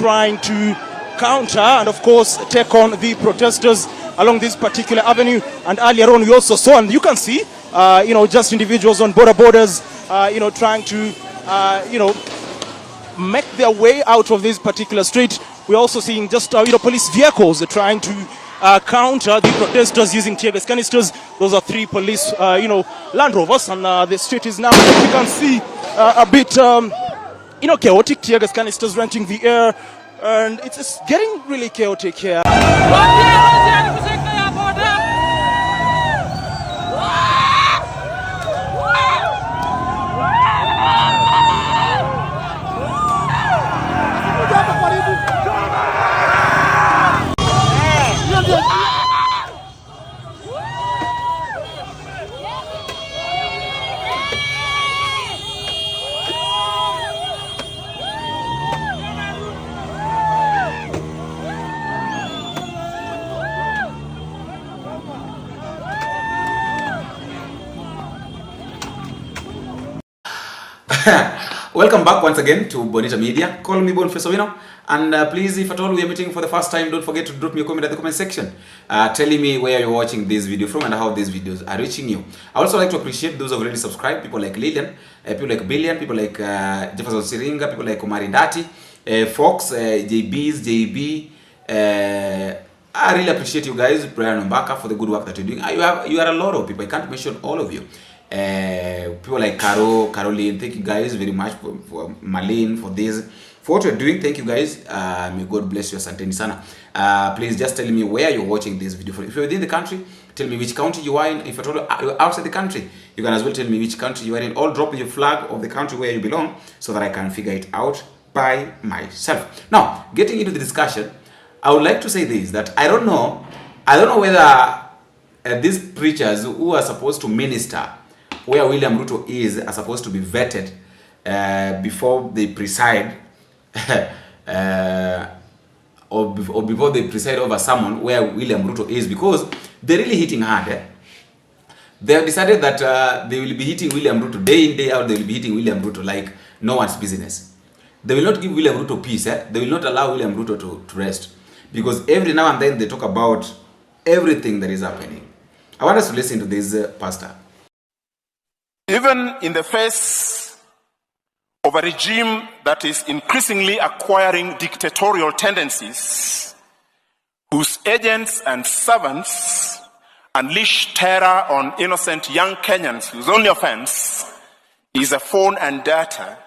trying to counter and of course take on the protesters along this particular avenue. And earlier on we also saw, and you can see just individuals on borders trying to make their way out of this particular street. We're also seeing just police vehicles trying to counter the protesters using tear gas canisters. Those are 3 police Land Rovers, and the street is now, as you can see, a bit chaotic. Tear gas canisters renting the air, and it's getting really chaotic here. Welcome back once again to Bonita Media. Call me Boniface Owino, and please, if at all we are meeting for the first time, don't forget to drop me a comment at the comment section telling me where you're watching this video from and how these videos are reaching you. I also like to appreciate those who have already subscribed, people like Lillian, people like Billion, people like Jefferson Siringa, people like Omari Ndati, Fox, JB's, JB. I really appreciate you guys, Brian Mbaka, for the good work that you're doing. You are a lot of people. I can't mention all of you. People like Caroline, thank you guys very much for Marlene, for what you're doing. Thank you guys. May God bless you. Asanteni sana. Please just tell me where you're watching this video from. If you're within the country, tell me which country you are in. If at all you're outside the country, you can as well tell me which country you are in. Or drop your flag of the country where you belong so that I can figure it out by myself. Now, getting into the discussion, I would like to say this, that I don't know whether these preachers who are supposed to minister where William Ruto is are supposed to be vetted before they preside or before they preside over someone where William Ruto is, because they're really hitting hard. They have decided that they will be hitting William Ruto day in, day out. They will be hitting William Ruto like no one's business. They will not give William Ruto peace. They will not allow William Ruto to rest, because every now and then they talk about everything that is happening. I want us to listen to this pastor. Even in the face of a regime that is increasingly acquiring dictatorial tendencies, whose agents and servants unleash terror on innocent young Kenyans whose only offense is a phone and data,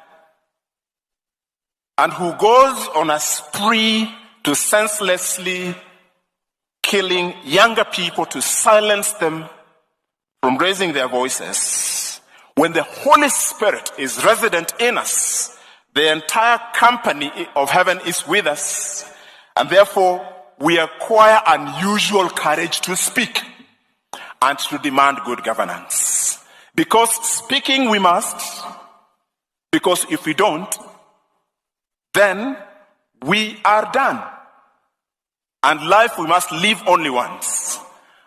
and who goes on a spree to senselessly killing younger people to silence them from raising their voices. When the Holy Spirit is resident in us, the entire company of heaven is with us, and therefore we acquire unusual courage to speak and to demand good governance. Because speaking we must, because if we don't, then we are done. And life we must live only once,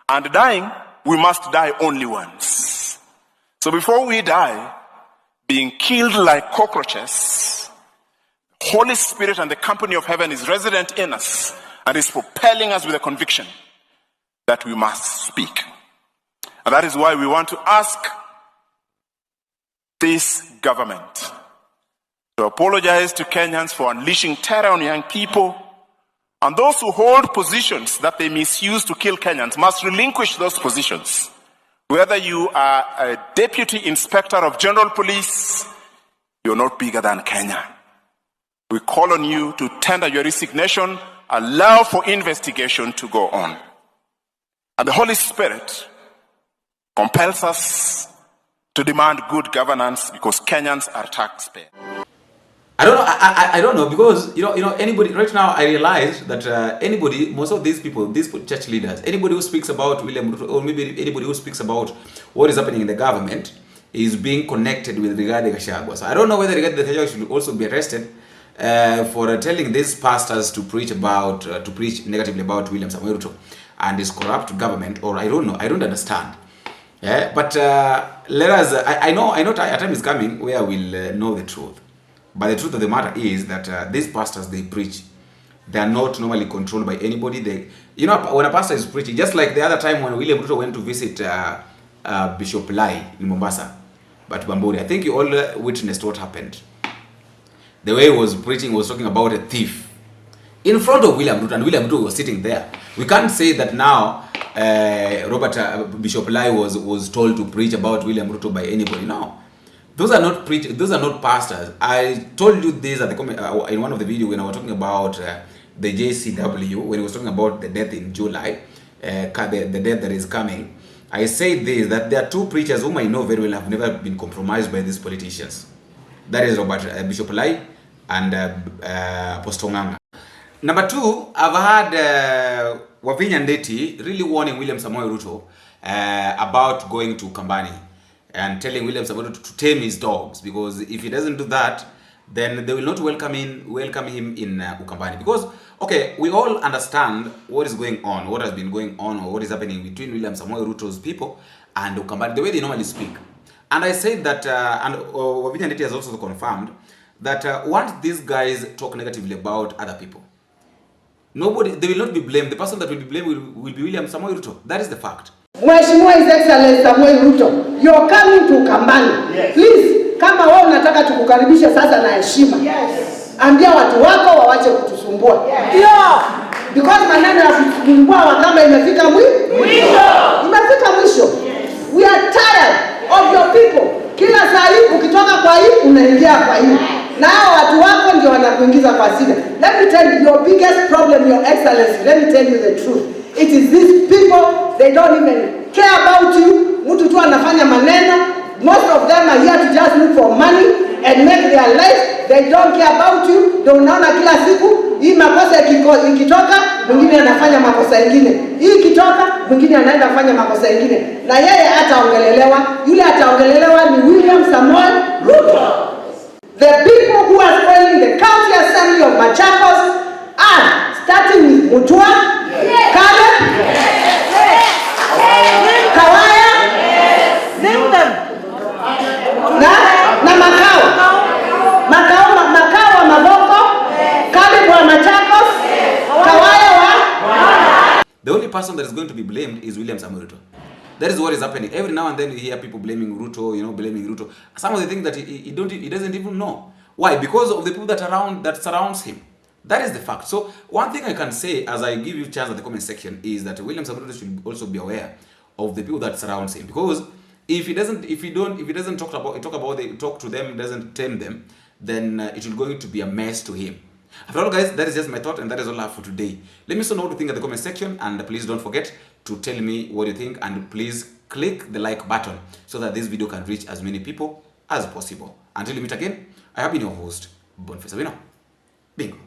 and dying we must die only once. So before we die, being killed like cockroaches, Holy Spirit and the company of heaven is resident in us and is propelling us with a conviction that we must speak. And that is why we want to ask this government to apologize to Kenyans for unleashing terror on young people, and those who hold positions that they misuse to kill Kenyans must relinquish those positions. Whether you are a deputy inspector of general police, you're not bigger than Kenya. We call on you to tender your resignation, allow for investigation to go on. And the Holy Spirit compels us to demand good governance, because Kenyans are taxpayers. I don't know, because anybody right now, I realize that anybody, most of these people, these church leaders, anybody who speaks about William Ruto, or maybe anybody who speaks about what is happening in the government, is being connected with Rigathi Gachagua. So I don't know whether Rigathi Gachagua should also be arrested for telling these pastors to preach negatively about William Samuel Ruto and his corrupt government, or I don't know, I don't understand. Yeah, but let us. I know. A time is coming where we'll know the truth. But the truth of the matter is that these pastors, they preach They are not normally controlled by anybody. They, you know, when a pastor is preaching, just like the other time when William Ruto went to visit Bishop Lai in Mombasa, but Bamburi, I think you all witnessed what happened. The way he was preaching was talking about a thief in front of William Ruto, and William Ruto was sitting there. We can't say that now Bishop Lai was told to preach about William Ruto by anybody. No. Those are not those are not pastors. I told you this at the in one of the videos when I was talking about the JCW, when he was talking about the death in July, the death that is coming. I said this, that there are two preachers whom I know very well have never been compromised by these politicians. That is Bishop Lai and Apostle Nganga. Number two, I've had Wavinya Ndeti really warning William Samoei Ruto about going to Kambani and telling William Samoei Ruto to tame his dogs, because if he doesn't do that, then they will not welcome him in Ukambani. Because, okay, we all understand what is going on, what has been going on, or what is happening between William Samoei Ruto's people and Ukambani, the way they normally speak. And I said that, and Wavinya Ndeti has also confirmed, that once these guys talk negatively about other people, they will not be blamed. The person that will be blamed will be William Samoei Ruto. That is the fact. Mheshimiwa His Excellency Samoei Ruto, you're coming to Kambani. Yes. Please, kama wewe unataka tukukaribishe sasa na heshima. Yes. Ambia watu wako wawache kutusumbua. Yes. Yeah. Because maneno ya kutusumbua wakamba imefika mwisho. Imefika mwisho. Yes. We are tired of your people. Kila saa hii ukitoka kwa hii unaingia kwa hii. Na hao watu wako ndio wanakuingiza kwa shida. Let me tell you, your biggest problem, Your Excellency, let me tell you the truth. It is these people, they don't even care about you. Mtu tu anafanya maneno. Most of them are here to just look for money and make their life. They don't care about you. Ndio unaona kila siku hii makosa ikitoka, mwingine anafanya makosa mengine. Hii ikitoka, mwingine anaenda kufanya makosa mengine. Na yeye ataongelelewa. Yule ataongelelewa ni William Samoei Ruto. The people who are spoiling the county assembly of Machakos are starting with Mutua, Kale, Kawaya, name them. Na Makao wa Maboko, Kale wa Machakos, Kawaya wa. The only person that is going to be blamed is William Samoei Ruto. That is what is happening. Every now and then you hear people blaming Ruto, blaming Ruto. Some of the things that he doesn't even know. Why? Because of the people that surrounds him. That is the fact. So one thing I can say, as I give you a chance at the comment section, is that William Samoei Ruto should also be aware of the people that surrounds him. Because if he doesn't talk to them, doesn't tame them, then it will going to be a mess to him. After all, guys, that is just my thought, and that is all I have for today. Let me know what you think at the comment section, and please don't forget to tell me what you think, and please click the like button so that this video can reach as many people as possible. Until we meet again, I have been your host, Boniface Awino. Bingo.